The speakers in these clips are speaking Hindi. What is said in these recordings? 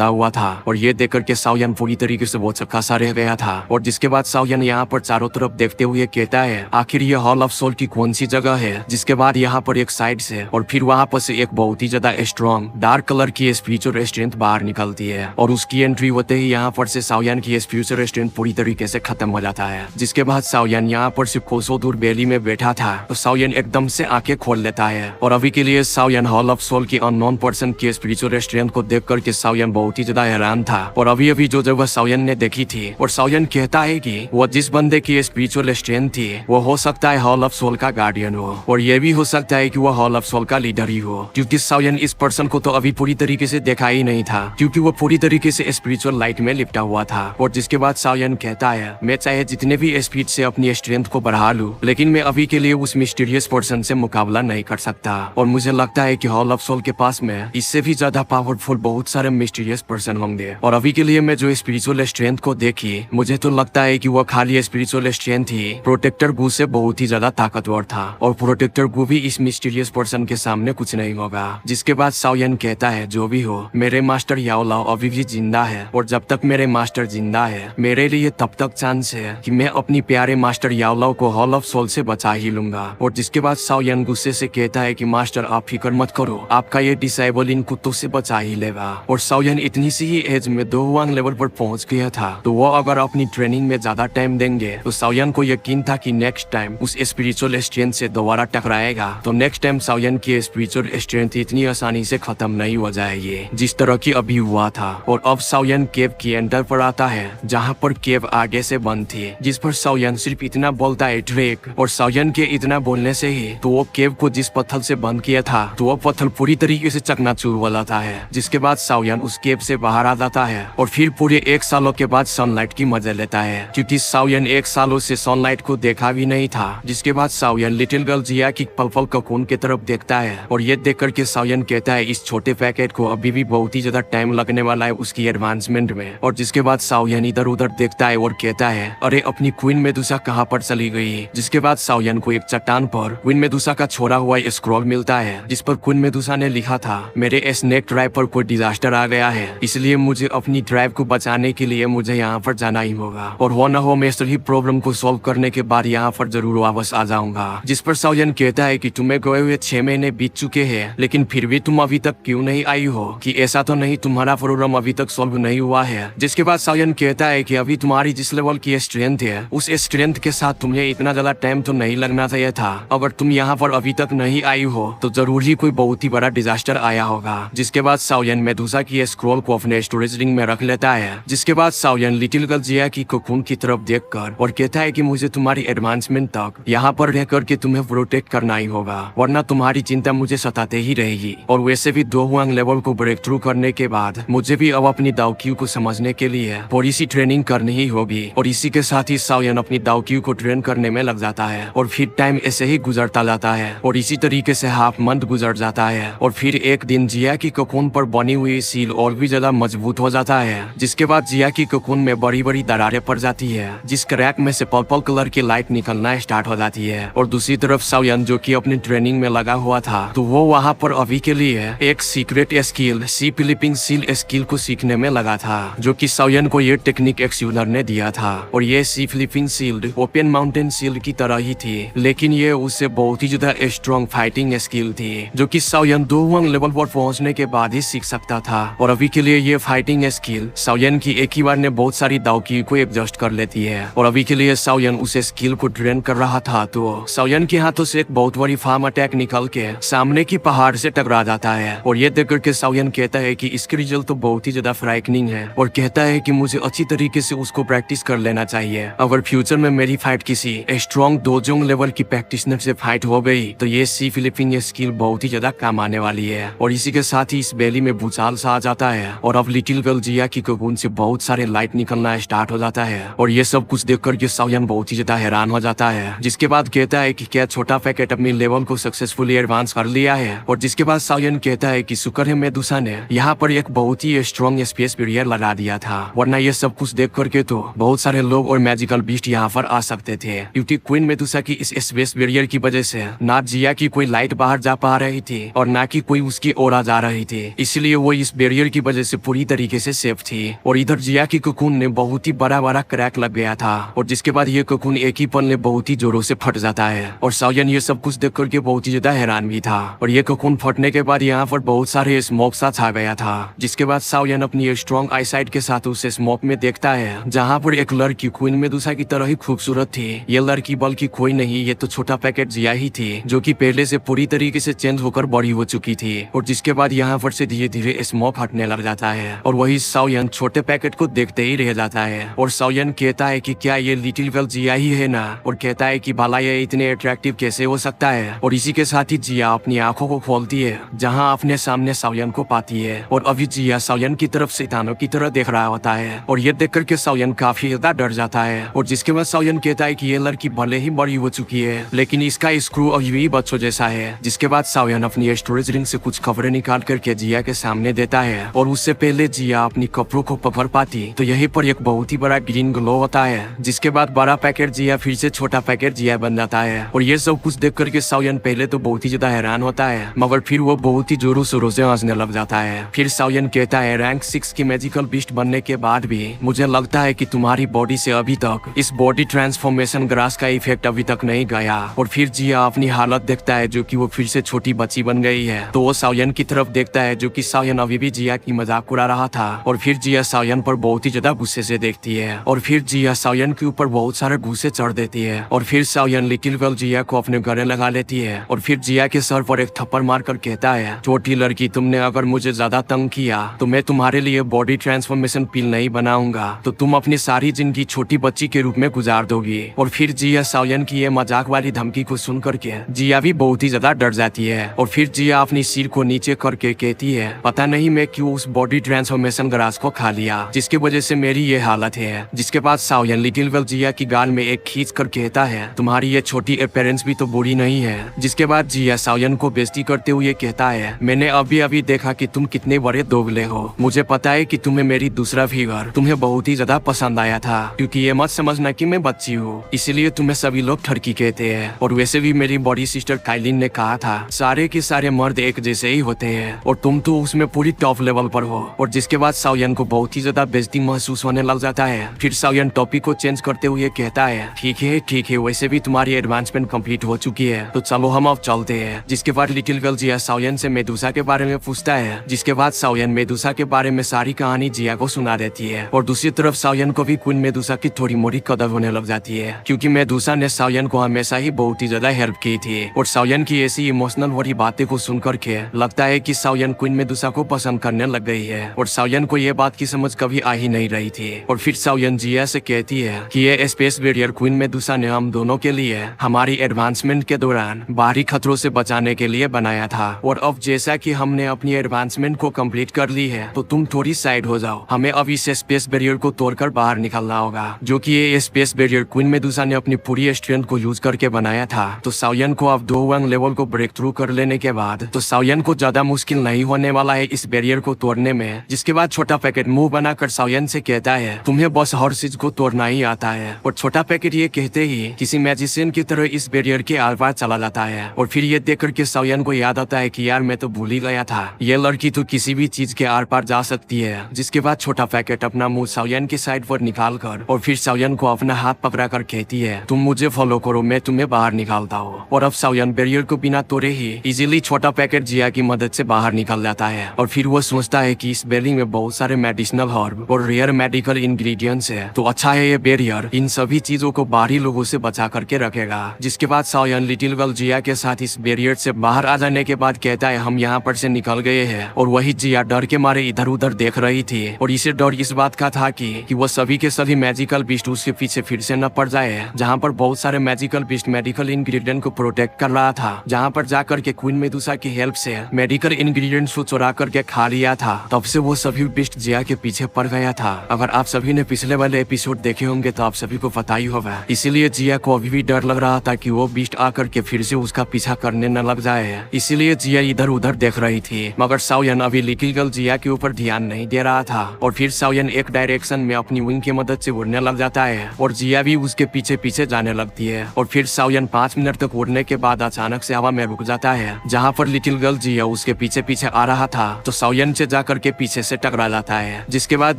हुआ था और ये देखकर के साओयन पूरी तरीके से बहुत चक्का सा रह गया था। और जिसके बाद साओयन यहाँ पर चारों तरफ देखते हुए कहता है आखिर ये हॉल ऑफ सोल की कौन सी जगह है। जिसके बाद यहाँ पर एक साइड से और फिर वहाँ पर से एक बहुत ही ज्यादा स्ट्रॉन्ग डार्क कलर की स्पिरिचुअल स्ट्रेंथ बाहर निकलती है और उसकी एंट्री होते ही यहाँ पर से साओयन की स्पिरिचुअल स्ट्रेंथ पूरी तरीके से खत्म हो जाता है। जिसके बाद साओयन यहाँ पर सिर्फ कोसों दूर बेली में बैठा था तो साओयन एकदम से आंखें खोल लेता है और अभी के लिए साओयन हॉल ऑफ सोल की अननोन पर्सन की स्पिरिचुअल स्ट्रेंथ को देख करके साओयन बहुत ही ज्यादा हैरान था। और अभी अभी जो जगह साओयन ने देखी थी और साओयन कहता है कि वो जिस बंदे की स्पिरिचुअल स्ट्रेंथ थी वो हो सकता है हॉल ऑफ सोल का गार्डियन हो और ये भी हो सकता है कि वो हॉल ऑफ सोल का लीडर ही हो, क्योंकि साओयन इस पर्सन को तो अभी पूरी तरीके से देखा ही नहीं था क्योंकि वो पूरी तरीके से स्पिरिचुअल लाइट में लिपटा हुआ था। और जिसके बाद साओयन कहता है मैं चाहे जितने भी स्पीड से अपनी स्ट्रेंथ को बढ़ा लूं लेकिन मैं अभी के लिए उस मिस्टीरियस पर्सन से मुकाबला नहीं कर सकता और मुझे लगता है कि हॉल ऑफ सोल के पास में इससे भी ज्यादा पावरफुल बहुत सारे मिस्टीरियस पर्सन होंगे। और अभी के लिए मैं जो स्पिरिचुअल स्ट्रेंथ को देखी मुझे तो लगता है कि वो खाली स्पिरिचुअल स्ट्रेंथ ही प्रोटेक्टर गु से बहुत ही ज्यादा ताकतवर था और प्रोटेक्टर गु भी इस मिस्टीरियस पर्सन के सामने कुछ नहीं होगा। जिसके बाद साओयन कहता है जो भी हो मेरे मास्टर याओ लाओ अभी भी जिंदा है और जब तक मेरे मास्टर जिंदा है मेरे लिए तब तक चांस है कि मैं अपनी प्यारे मास्टर याओ लाओ को हॉल ऑफ सोल से बचा ही लूंगा। और जिसके बाद साओयन गुस्से से कहता है कि मास्टर आप फिक्र मत करो, आपका ये डिसेबल इन कुत्तों से बचा ही लेगा। और साओयन इतनी सी ही एज में दोहुआंग लेवल पर पहुंच गया था तो वो अगर अपनी ट्रेनिंग में ज्यादा टाइम देंगे तो साओयन को यकीन था कि नेक्स्ट टाइम उस स्पिरिचुअल स्ट्रेंथ से दोबारा टकराएगा तो नेक्स्ट टाइम साओयन की स्पिरिचुअल स्ट्रेंथ इतनी आसानी से खत्म नहीं हो जाएगी जिस तरह की अभी हुआ था। और अब साओयन केव की एंटर पर आता है जहाँ पर केव आगे से बंद थी, जिस पर साओयन सिर्फ इतना बोलता है ड्रेक। और साओयन के इतना बोलने से ही तो वो केव को जिस पत्थर से बंद किया था तो वो पत्थर पूरी तरीके से चकनाचूर हो जाता है। जिसके बाद साओयन उस केव से बाहर आ जाता है और फिर पूरे 1 सालों के बाद सनलाइट की मजा लेता है क्योंकि साओयन 1 सालों से सनलाइट को देखा भी नहीं था। जिसके बाद साओयन लिटिल गर्ल जिया की पल-पल ककून की तरफ देखता है और ये देख करके साओयन कहता है इस छोटे पैकेट को अभी भी बहुत ही ज्यादा टाइम लगने वाला है उसकी एडवांसमेंट में। और जिसके बाद साओयन इधर उधर देखता है और कहता है अरे अपनी क्वीन मेदुसा कहाँ पर चली गई। जिसके बाद साओयन को एक चट्टान पर क्वीन मेदुसा का छोड़ा हुआ स्क्रॉल मिलता है जिस पर क्वीन मेदुसा ने लिखा था मेरे स्नेक ट्राइब पर कोई डिजास्टर आ गया है इसलिए मुझे अपनी ट्राइब को बचाने के लिए मुझे यहाँ पर जाना ही होगा और वो न हो मैं सही प्रॉब्लम को सॉल्व करने के बाद यहाँ पर जरूर वापस आ जाऊंगा। जिस पर साओयन कहता है कि तुम्हें गए हुए 6 महीने बीत चुके हैं लेकिन फिर भी तुम अभी तक क्यों नहीं आई हो, कि ऐसा तो नहीं तुम्हारा प्रॉब्लम अभी तक सॉल्व नहीं हुआ है। जिसके बाद साओयन कहता है कि अभी तुम्हारी जिस लेवल की स्ट्रेंथ है उस स्ट्रेंथ के साथ तुम्हें इतना ज्यादा टाइम तो नहीं लगना चाहिए था, अगर तुम यहाँ पर अभी तक नहीं आई हो तो जरूर ही कोई बहुत ही बड़ा डिजास्टर आया होगा। जिसके बाद साओयन मेदुसा की स्क्रॉल को अपने स्टोरेज रिंग में रख लेता है। जिसके बाद साओयन लिटिल गर्ल जिया की कोकून की तरफ देखकर और कहता है कि मुझे तुम्हारी एडवांसमेंट तक यहाँ पर रह करके तुम्हें प्रोटेक्ट करना ही होगा वरना तुम्हारी चिंता मुझे सताते ही रहेगी। और वैसे भी दोहुआंग लेवल को ब्रेक थ्रू करने के बाद मुझे भी अब अपनी दाओक्यू को समझने के लिए थोड़ी सी ट्रेनिंग करनी ही होगी। और इसी के साथ ही साओयन अपनी दाओक्यू को ट्रेन करने में लग जाता है और फिर टाइम ऐसे ही गुजरता जाता है और इसी तरीके से हाफ मंथ गुजर जाता है। और फिर एक दिन जिया की कोकून पर बनी हुई सील और भी ज्यादा मजबूत हो जाता है। जिसके बाद जिया की कोकून में बड़ी बड़ी दरारें पड़ जाती है जिस क्रैक में से पर्पल कलर की लाइट निकलना स्टार्ट हो जाती है। और दूसरी तरफ साओयन जो कि अपनी ट्रेनिंग में लगा हुआ था तो वो वहाँ पर अभी के लिए एक सीक्रेट स्किल सी फ्लिपिंग सील स्किल को सीखने में लगा था जो कि साओयन को ये टेक्निक एक्सयूलर ने दिया था। और ये sea flipping sealed open mountain seal की तरह ही थी लेकिन ये उससे बहुत ही ज्यादा स्ट्रॉन्ग फाइटिंग स्किल थी जो कि साओयन दोहुआंग लेवल पर पहुंचने के बाद ही सीख सकता था। और अभी के लिए ये फाइटिंग स्किल साओयन की एक ही बार ने बहुत सारी दाओक्यू को एडजस्ट कर लेती है। और अभी के लिए साओयन उस स्किल को ट्रेन कर रहा था तो साओयन के हाथों से एक बहुत बड़ी फार्म अटैक निकल के सामने की पहाड़ से टकरा जाता है। और ये देख करके साओयन कहता है कि इसकी रिजल्ट तो बहुत ही ज्यादा फ्राइकनिंग है और कहता है कि मुझे अच्छी तरीके से उसको प्रैक्टिस कर लेना चाहिए। अगर फ्यूचर में मेरी फाइट किसी स्ट्रॉन्ग दोजोंग लेवल की प्रैक्टिशनर से फाइट हो गई तो ये सी फ्लिपिंग स्किल बहुत ही ज्यादा काम आने वाली है। और इसी के साथ ही इस बेली में भूचाल सा आ जाता है और अब लिटिल गर्ल जिया की कोकून से बहुत सारे लाइट निकलना स्टार्ट हो जाता है। और ये सब कुछ देख करके साओयन बहुत ही ज्यादा हैरान हो जाता है। जिसके बाद कहता है कि क्या छोटा पैकेट अपनी लेवल को सक्सेसफुली एडवांस कर लिया है। और जिसके बाद साओयन कहता है कि शुक्र है मेदुसा ने यहाँ पर एक बहुत ही स्ट्रॉन्ग स्पेस बैरियर लगा दिया था वरना ये सब कुछ देख करके तो बहुत सारे लोग और मैजिकल बीस्ट यहाँ पर आ सकते थे क्योंकि क्वीन मेदुसा की इस स्पेस बैरियर की वजह से ना जिया की कोई लाइट बाहर जा पा रही थी और ना कि कोई उसकी ओर जा रही थी। इसलिए वो इस बैरियर की वजह से पूरी तरीके से सेफ थी। और इधर जिया की कोकून ने बहुत ही बड़ा बड़ा क्रैक लग गया था और जिसके बाद ये कोकून एक ही पल में बहुत ही जोरों से फट जाता है। और साउयन ये सब कुछ देख करके बहुत ही ज्यादा हैरान भी था। और ये कोकून फटने के बाद यहाँ पर बहुत सारे स्मोक सा छा गया था, जिसके बाद साउयन अपनी स्ट्रॉन्ग आईसाइट के साथ उसे स्मोक में देखता है, जहाँ पर एक लड़की क्वीन मेडुसा की तरह ही खूबसूरत थी। ये लड़की बल्कि कोई नहीं, ये तो छोटा पैकेट जिया ही थी, जो कि पहले से पूरी तरीके से चेंज होकर बड़ी हो चुकी थी। और जिसके बाद यहाँ पर से धीरे धीरे स्मोक हटने लग जाता है और वही साउयन छोटे पैकेट को देखते ही रह जाता है। और साउयन कहता है कि क्या ये लिटिल गर्ल जिया ही है ना, और कहता है कि भला ये इतने अट्रैक्टिव कैसे हो सकता है। और इसी के साथ ही जिया अपनी आंखों को खोलती है, जहाँ अपने सामने साउयन को पाती है। और अभी जिया साउयन की तरफ शैतानों की तरह देख रहा होता है और ये देख करके साउयन काफी ज्यादा डर जाता है। और जिसके बाद साउयन कहता है कि ये लड़की भले ही बड़ी हो चुकी है, लेकिन इसका स्क्रू अभी भी बच्चों जैसा है। जिसके बाद साउयन अपनी स्टोरेज रिंग से कुछ खबरें निकाल करके जिया के सामने देता है और उससे पहले जिया अपनी कपड़ों को पकड़ पाती तो यहीं पर एक बहुत ही बड़ा ग्रीन ग्लो होता है। जिसके बाद बड़ा पैकेट जिया फिर से छोटा पैकेट जिया बन जाता है। और ये सब कुछ देख करके साउयन पहले तो बहुत ही ज्यादा हैरान होता है, मगर फिर वो बहुत ही जोरों शोरों से हंसने लग जाता है। फिर साउयन कहता है, रैंक 6 की मैजिकल बीस्ट बनने के बाद भी मुझे लगता है कि तुम्हारी बॉडी से अभी तक इस बॉडी ट्रांसफॉर्मेशन ग्रास का इफेक्ट अभी तक नहीं गया। और फिर जिया अपनी हालत देखता है, जो कि वो फिर से छोटी बच्ची बन गई है। तो वो साउयन की तरफ देखता है, जो कि साउयन अभी भी जिया की मजाक उड़ा रहा था। और फिर जिया साउयन पर बहुत ही ज्यादा गुस्से से देखती है और फिर जिया साउयन के ऊपर बहुत सारे गुस्से चढ़ देती है। और फिर साउयन लिटिल गर्ल जिया को अपने गले लगा लेती है और फिर जिया के सर पर एक थप्पड़ मारकर कहता है, छोटी लड़की, तुमने अगर मुझे ज्यादा तंग किया तो मैं तुम्हारे लिए बॉडी ट्रांसफॉर्मेशन पिल नहीं बनाऊंगा, तो तुम अपनी सारी जिंदगी छोटी बच्ची के रूप में गुजार दोगी। और फिर जिया साउयन की ये मजाक वाली धमकी को सुन करके जिया भी बहुत ही ज्यादा डर जाती है। और फिर जिया अपनी सिर को नीचे करके कहती है, पता नहीं मैं क्यों उस बॉडी ट्रांसफॉर्मेशन ग्रास को खा लिया, जिसकी वजह से मेरी ये हालत है। जिसके बाद साउयन लिटिल गर्ल जिया की गाल में एक खींच कर कहता है, तुम्हारी ये छोटी अपीयरेंस भी तो बुरी नहीं है। जिसके बाद जिया साउयन को बेइज्जती करते हुए कहता है, मैंने अभी अभी देखा कि तुम कितने बड़े दोगले हो। मुझे पता है कि तुम्हें मेरी दूसरा फिगर तुम्हें बहुत ही ज्यादा पसंद आया था, क्योंकि ये मत समझना कि मैं बच्ची हूँ, इसीलिए तुम्हें सभी लोग ठरकी कहते हैं। और वैसे भी मेरी बड़ी सिस्टर काइलिन ने कहा था, सारे के सारे मर्द एक जैसे ही होते हैं और तुम तो उसमें पूरी टॉप लेवल पर हो। और जिसके बाद साउयन को बहुत ही ज्यादा बेइज्जती महसूस होने लग जाता है। फिर साउयन टॉपिक को चेंज करते हुए कहता है, ठीक है, वैसे भी तुम्हारी एडवांसमेंट कंप्लीट हो चुकी है, तो चलो हम अब चलते हैं। जिसके बाद लिटिल गर्ल जिया साउयन से मेडुसा के बारे में पूछता है। जिसके बाद साउयन मेडुसा के बारे में सारी कहानी जिया को सुना देती है। और दूसरी तरफ साउयन को भी क्वीन मेडुसा की थोड़ी मोड़ी कदर होने लग जाती है, क्योंकि मेडुसा ने साउयन को हमेशा ही बहुत ही ज्यादा हेल्प की थी। और साउयन की ऐसी इमोशनल वाली बातें को सुन करके लगता है कि साउयन क्वीन मेडुसा को पसंद करने लग गई है। और साउयन को ये बात की समझ कभी आ ही नहीं रही थी। और फिर साउयन जिया से कहती है कि ये स्पेस बैरियर क्वीन मेडुसा ने हम दोनों के लिए हमारी एडवांसमेंट के दौरान बाहरी खतरों से बचाने के लिए बनाया था। और अब जैसा कि हमने अपनी एडवांसमेंट को कंप्लीट कर ली है, तो तुम थोड़ी साइड हो जाओ, हमें अब इस स्पेस बैरियर को तोड़कर बाहर निकलना होगा। जो कि ये स्पेस बैरियर क्वीन मेडुसा ने अपनी पूरी स्ट्रेंथ को यूज करके बनाया था। तो साउयन को अब 2 1 लेवल को ब्रेक थ्रू कर लेने के बाद तो साउयन को ज्यादा मुश्किल नहीं होने वाला है इस बैरियर को तोड़ने में। जिसके बाद छोटा पैकेट मुंह बनाकर साउयन से कहता है, तुम्हें बस हर चीज को तोड़ना ही आता है। और छोटा पैकेट ये कहते ही किसी मैजिशियन की तरह इस बैरियर के आर पार चला जाता है। और फिर ये देख करके साउयन को याद आता है कि यार मैं तो भूल ही गया था, ये लड़की तो किसी भी चीज के आर पार जा सकती है। जिसके बाद छोटा पैकेट अपना मुंह साउयन के साइड पर निकाल कर और फिर साउयन को अपना हाथ पकड़ा कर कहती है, तुम मुझे फॉलो करो, मैं तुम्हें बाहर निकालता हूँ। और अब साउयन बैरियर को बिना तोड़े ही इजीली छोटा पैकेट जिया की मदद से बाहर निकल जाता है। और फिर वो सोचता है कि इस बैरियर में बहुत सारे मेडिसिनल हर्ब और रेयर मेडिकल इंग्रेडिएंट्स है, तो अच्छा है ये बैरियर इन सभी चीजों को बाहरी लोगों से बचा करके रखेगा। जिसके बाद साउयन लिटिल गर्ल जिया के साथ इस बैरियर से बाहर आ जाने के बाद कहता है, हम यहाँ पर से निकल गए हैं। और वही जिया डर के मारे इधर उधर देख रही थी और इसे डर इस बात का था कि वो सभी के सभी मैजिकल बीस्ट उसके पीछे फिर से न पड़ जाए, जहाँ पर बहुत सारे मैजिकल बीस्ट मेडिकल इंग्रेडिएंट को प्रोटेक्ट कर रहा था। जहाँ पर जाकर के क्वीन मेडुसा की हेल्प से मेडिकल इंग्रेडिएंट्स को चुरा करके खा लिया था, तब से वो सभी बीस्ट जिया के पीछे पड़ गया था। अगर आप सभी ने पिछले वाले एपिसोड देखे होंगे तो आप सभी को पता ही होगा। इसीलिए जिया को अभी भी डर लग रहा था कि वो बीस्ट आकर के फिर से उसका पीछा करने न लग जाए, इसीलिए जिया इधर उधर देख रही थी। मगर साउयन अभी लिटिल गर्ल जिया के ऊपर ध्यान नहीं दे रहा था। और फिर साउयन एक डायरेक्शन में अपनी विंग की मदद से उड़ने लग जाता है और जिया भी उसके पीछे पीछे जाने लगती है। और फिर साउयन 5 मिनट तक उड़ने के बाद अचानक से हवा में रुक जाता है, जहाँ पर लिटिल गर्ल जिया उसके पीछे पीछे आ रहा था। तो साउयन से जा करके पीछे से टकरा जाता है। जिसके बाद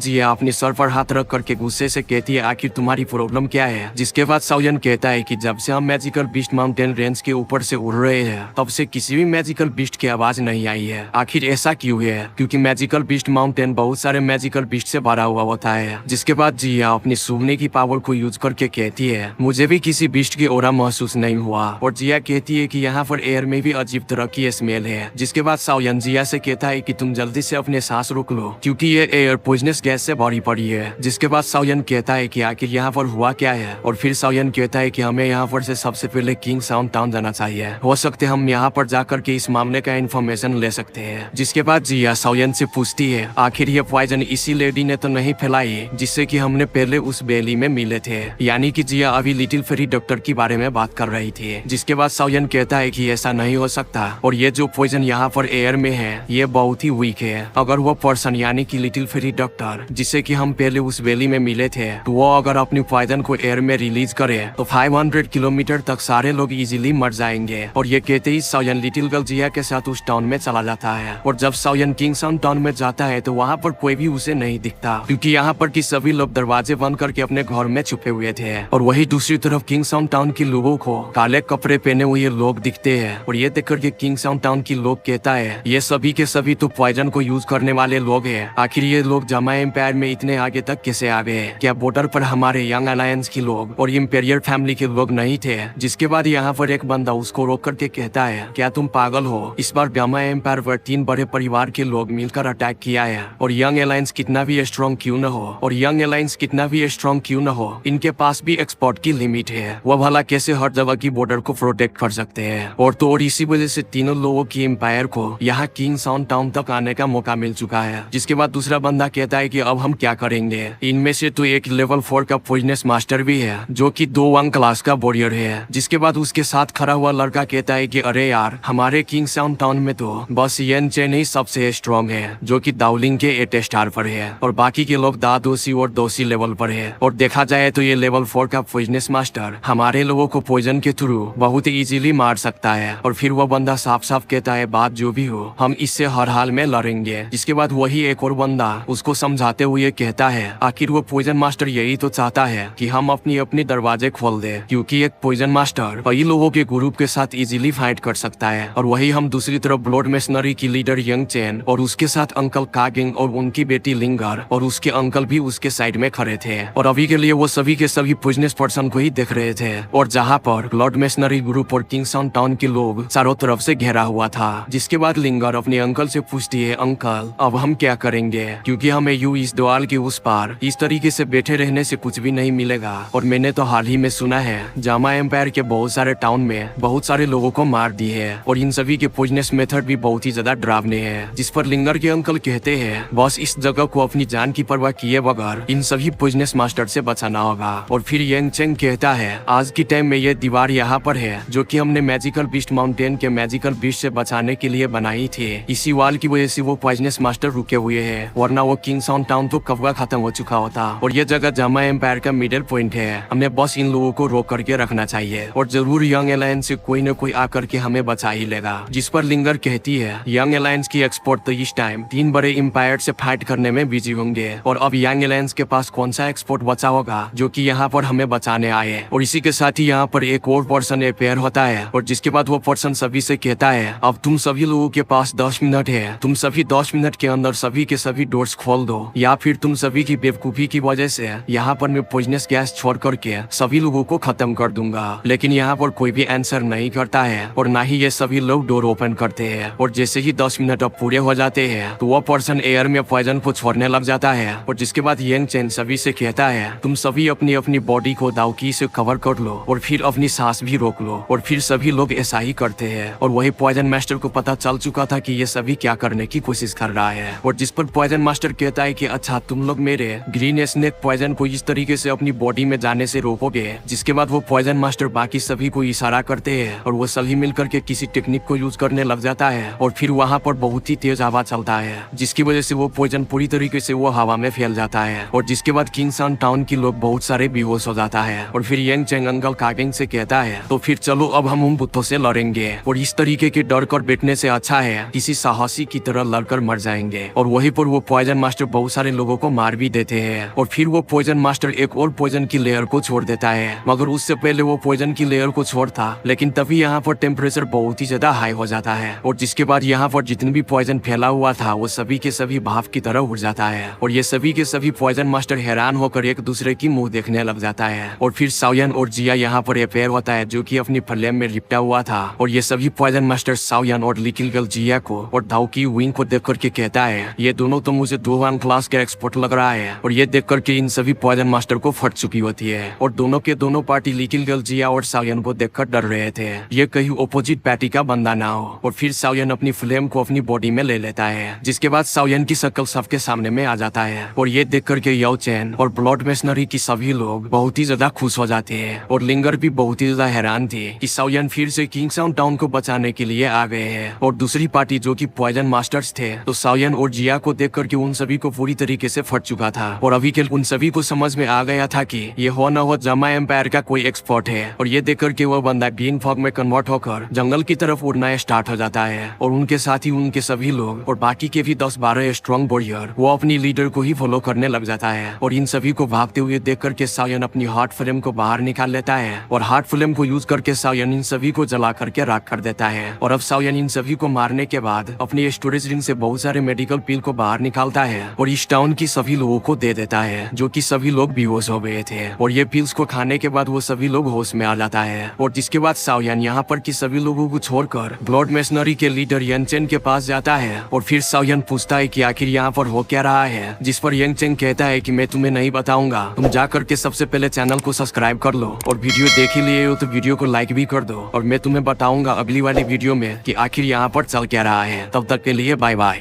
जिया अपनी सर पर हाथ रख करके गुस्से से कहती है आखिर तुम्हारी प्रॉब्लम क्या है। जिसके बाद साओयन कहता है कि जब से हम मैजिकल बीस्ट माउंटेन रेंज के ऊपर से उड़ रहे हैं तब से किसी भी मैजिकल बीस्ट की आवाज नहीं आई है। आखिर ऐसा क्यों है? क्योंकि मैजिकल बीस्ट माउंटेन बहुत सारे मैजिकल बीस्ट से भरा हुआ होता है। जिसके बाद जिया अपनी सूंघने की पावर को यूज करके कहती है मुझे भी किसी बीस्ट की ओरा महसूस नहीं हुआ। और जिया कहती है कि यहाँ पर एयर में भी अजीब तरह की स्मेल है। जिसके बाद साओयन जिया से कहता है कि तुम जल्दी से अपने सांस रोक लो क्योंकि ये एयर पॉइजनस गैस से भरी पड़ी है। जिसके बाद साओयन कहता है कि आखिर यहाँ पर हुआ क्या है। और फिर साओयन कहता है कि हमें यहाँ पर से सबसे पहले किंग साउंड टाउन जाना चाहिए। हो सकते हम यहाँ पर जाकर के इस मामले का इन्फॉर्मेशन ले सकते हैं। जिसके बाद जिया साओयन से पूछती है आखिर ये पॉइजन इसी लेडी ने तो नहीं फैलाई जिससे कि हमने पहले उस वैली में मिले थे। यानी कि जिया अभी लिटिल फेरी डॉक्टर के बारे में बात कर रही थी। जिसके बाद साओयन कहता है कि ऐसा नहीं हो सकता और ये जो पॉइजन यहाँ पर एयर में है ये बहुत ही वीक है। अगर वो पर्सन यानी कि लिटिल फेरी डॉक्टर जिससे कि हम पहले उस वैली में मिले थे तो वो अगर अपनी पॉइजन को एयर में रिलीज करे तो 500 किलोमीटर तक सारे लोग इजीली मर जाएंगे। और ये कहते ही साओयन लिटिल गर्ल जिया के साथ उस टाउन में चला जाता है। और जब साओयन किंग साउंड टाउन में जाता है तो वहाँ पर कोई भी उसे नहीं दिखता क्योंकि यहाँ पर की सभी लोग दरवाजे बंद करके अपने घर में छुपे हुए थे। और वही दूसरी तरफ किंग साउंड टाउन के लोगों को काले कपड़े पहने हुए लोग दिखते हैं। और ये देख करके किंग साउंड टाउन की लोग कहता है ये सभी के सभी तो पॉइजन को यूज करने वाले लोग हैं। आखिर ये लोग जामा एम्पायर में इतने आगे तक कैसे आ गए? क्या बॉर्डर पर हमारे यंग अलायंस के लोग और इम्पेरियल फैमिली के लोग नहीं थे? जिसके बाद यहाँ पर एक बंदा उसको रोक करके कहता है क्या तुम पागल हो? इस बार जामा एम्पायर पर 3 बड़े परिवार के लोग मिलकर अटैक किया है। और यंग अलायंस कितना भी स्ट्रॉन्ग क्यों न हो और यंग अलायंस कितना भी स्ट्रॉन्ग क्यों न हो इनके पास भी एक्सपोर्ट की लिमिट है। वह भला कैसे हर जगह की बॉर्डर को प्रोटेक्ट कर सकते हैं? और तो और इसी वजह से तीनों लोगों की एम्पायर को यहाँ किंग साउंड टाउन तक आने का मौका मिल चुका है। जिसके बाद दूसरा बंदा कहता है कि अब हम क्या करेंगे? इनमें से तो एक लेवल 4 का पॉइजनस मास्टर भी है जो कि 2 1 क्लास का वॉरियर है। जिसके बाद उसके साथ खड़ा हुआ लड़का कहता है कि अरे यार हमारे किंग साउंड टाउन में तो बस येन चेन ही सबसे स्ट्रॉन्ग है जो कि दाउलिंग के 8 स्टार पर है और बाकी के लोग दा दोसी और दोसी लेवल पर है। और देखा जाए तो ये लेवल 4 का पॉइजनस मास्टर हमारे लोगों को पॉइजन के थ्रू बहुत इजीली मार सकता है। और फिर वह बंदा साफ साफ कहता है बात जो भी हो हम इससे हर हाल में लड़ेंगे। जिसके बाद वही एक और बंदा उसको समझाते हुए कहता है आखिर वो पॉइजन मास्टर यही तो चाहता है कि हम अपनी अपनी दरवाजे खोल दे क्योंकि एक पॉइजन मास्टर कई लोगों के ग्रुप के साथ इजीली फाइट कर सकता है। और वही हम दूसरी तरफ ब्लड मेशनरी की लीडर यंग चेन और उसके साथ अंकल कागिंग और उनकी बेटी लिंगर और उसके अंकल भी उसके साइड में खड़े थे। और अभी के लिए वो सभी के सभी पॉइजनस पर्सन को ही देख रहे थे। और जहाँ पर ब्लड मेशनरी ग्रुप और किंग साउंड टाउन के लोग चारों तरफ से घेरा हुआ था। जिसके बाद लिंगर अपने अंकल से पूछती है अंकल अब हम क्या करेंगे क्योंकि हमें यूं इस दीवार के उस पार इस तरीके से बैठे रहने से कुछ भी नहीं मिलेगा। और मैंने तो हाल ही में सुना है जामा एम्पायर के बहुत सारे टाउन में बहुत सारे लोगों को मार दी है और इन सभी के पॉइजनस मेथड भी बहुत ही ज्यादा डरावने हैं। जिस पर लिंगर के अंकल कहते हैं बस इस जगह को अपनी जान की परवाह किए बगैर इन सभी पॉइजनस मास्टर से बचाना होगा। और फिर यंग चेंग कहता है आज की टाइम में ये दीवार यहाँ पर है जो कि हमने मैजिकल बीस्ट माउंटेन के मैजिकल बीस्ट से बचाने के लिए बनाई थी। इसी वाल की वजह से वो पॉइजनस मास्टर रुके हुए हैं वरना वो किंग साउंड टाउन तो कब का खत्म हो चुका होता। और ये जगह जामा एम्पायर का मिडिल पॉइंट है। हमें बस इन लोगों को रोक करके रखना चाहिए और जरूर यंग अलायंस से कोई न कोई आकर के हमें बचा ही लेगा। जिस पर लिंगर कहती है यंग अलायंस की एक्सपोर्ट तो इस टाइम 3 बड़े एम्पायर से फाइट करने में बिजी होंगे और अब यंग अलायंस के पास कौन सा एक्सपोर्ट बचा होगा जो कि यहाँ पर हमें बचाने आए। और इसी के साथ ही यहाँ पर एक और पर्सन अपेयर होता है और जिसके बाद वो पर्सन सभी से कहता है अब तुम सभी लोगों के पास 10 मिनट है। तुम सभी 10 मिनट के अंदर सभी के सभी डोर्स खोल दो या फिर तुम सभी की बेवकूफी की वजह से यहाँ पर मैं पॉइजनस गैस छोड़ करके सभी लोगों को खत्म कर दूंगा। लेकिन यहाँ पर कोई भी आंसर नहीं करता है और ना ही ये सभी लोग डोर ओपन करते हैं। और जैसे ही 10 मिनट अब पूरे हो जाते हैं तो वो पर्सन एयर में पॉइजन को छोड़ने लग जाता है। और जिसके बाद यंग चेन सभी से कहता है तुम सभी अपनी अपनी बॉडी को दावकी से कवर कर लो और फिर अपनी सांस भी रोक लो। और फिर सभी लोग ऐसा ही करते हैं। और वही पॉइजन मास्टर को पता चल चुका था कि ये सभी क्या करने की कोशिश कर रहा है। और जिस पर पॉइजन मास्टर कहता है कि अच्छा तुम लोग मेरे ग्रीन स्नेक पॉइजन को इस तरीके से अपनी बॉडी में जाने से रोकोगे। जिसके बाद वो पॉइजन मास्टर बाकी सभी को इशारा करते हैं और वो सभी मिलकर के किसी टेक्निक को यूज करने लग जाता है। और फिर वहाँ पर बहुत ही तेज हवा चलता है जिसकी वजह से वो पॉइजन पूरी तरीके से वो हवा में फैल जाता है। और जिसके बाद किंग साउंड टाउन के लोग बहुत सारे बेहोश हो जाता है। और फिर यंग चेंग अंकल कागिंग से कहता है तो फिर चलो अब हम उन बुतों से लड़ेंगे। और इस तरीके के डर कर बैठने से अच्छा है किसी साहसी की तरह लड़कर मर जाएंगे। और वहीं पर वो पॉइजन मास्टर बहुत सारे लोगों को मार भी देते हैं। और फिर वो पॉइजन मास्टर एक और पॉइजन की लेयर को छोड़ देता है, मगर उससे पहले वो पॉइजन की लेयर को छोड़ता, लेकिन तभी यहाँ पर टेम्परेचर बहुत ही ज्यादा हाई हो जाता है। और जिसके बाद यहाँ पर जितनी भी पॉइजन फैला हुआ था वो सभी के सभी भाप की तरह उड़ जाता है। और ये सभी के सभी पॉइजन मास्टर हैरान होकर एक दूसरे की मुंह देखने लग जाता है। और फिर साओयन और जिया यहाँ पर अपेयर होता है, जो कि अपनी फ्लेम में लिपटा हुआ था। और ये सभी पॉइजन मास्टर साओयन और लिटिल गर्ल जिया को और दाओ की विंग को देख करके कहता है, ये दोनों तो मुझे 2-1 क्लास के एक्सपर्ट लग रहा है। और ये देख करके इन सभी पॉइजन मास्टर को फट चुकी होती है। और दोनों के दोनों पार्टी लिटिल गर्ल जिया और साओयन को देखकर डर रहे थे, ये कहीं अपोजिट पार्टी का बंदा ना हो। और फिर साओयन अपनी फ्लेम को अपनी बॉडी में ले लेता है, जिसके बाद साओयन की शक्ल सबके सामने में आ जाता है। और ये देख करके याओ चैन और ब्लड मेशनरी की सभी लोग बहुत ही ज्यादा खुश हो जाते हैं। और लिंगर भी बहुत ही ज्यादा हैरान थी कि साओयन फिर से किंगसाउंड टाउन को बचाने के लिए आ गए हैं। और दूसरी पार्टी जो कि पॉइजन मास्टर्स थे, तो साओयन और जिया को देख करके उन सभी को पूरी तरीके से फट चुका था। और अभी के उन सभी को समझ में आ गया था कि ये हो न हो जामा एम्पायर का कोई एक्सपर्ट है। और ये देख करके वो बंदा ग्रीन फॉग में कन्वर्ट होकर जंगल की तरफ उड़ना स्टार्ट हो जाता है। और उनके साथ ही उनके सभी लोग और बाकी के भी 10-12 स्ट्रॉन्ग वॉरियर वो अपनी लीडर को ही फॉलो करने लग जाता है। और इन सभी को भागते हुए देख करके साओयन अपनी हार्ट फ्लेम को बाहर निकाल लेता है। और हार्ट फ्लेम को यूज करके साओयन इन सभी को जला करके राख कर देता है। और अब साओयन इन सभी को मारने के बाद अपनी स्टोरेज रिंग से बहुत सारे मेडिकल पिल को बाहर निकालता है और इस टाउन की सभी लोगों को दे देता है, जो कि सभी लोग बेहोश हो गए थे। और ये पिल्स को खाने के बाद वो सभी लोग होश में आ जाता है। और जिसके बाद साओयन यहाँ पर की सभी लोगों को छोड़कर ब्लड मेशनरी के लीडर यंगचेन के पास जाता है। और फिर साओयन पूछता है कि आखिर यहाँ पर हो क्या रहा है, जिस पर यंगचेन कहता है कि मैं तुम्हें नहीं बताऊंगा, तुम जा करके सबसे पहले चैनल को सब्सक्राइब कर लो और वीडियो देख ही लिए हो तो वीडियो को लाइक भी कर दो। और मैं तुम्हें बताऊंगा अगली वाली वीडियो में कि आखिर यहाँ पर चल क्या रहा है। तब तक के लिए बाय बाय।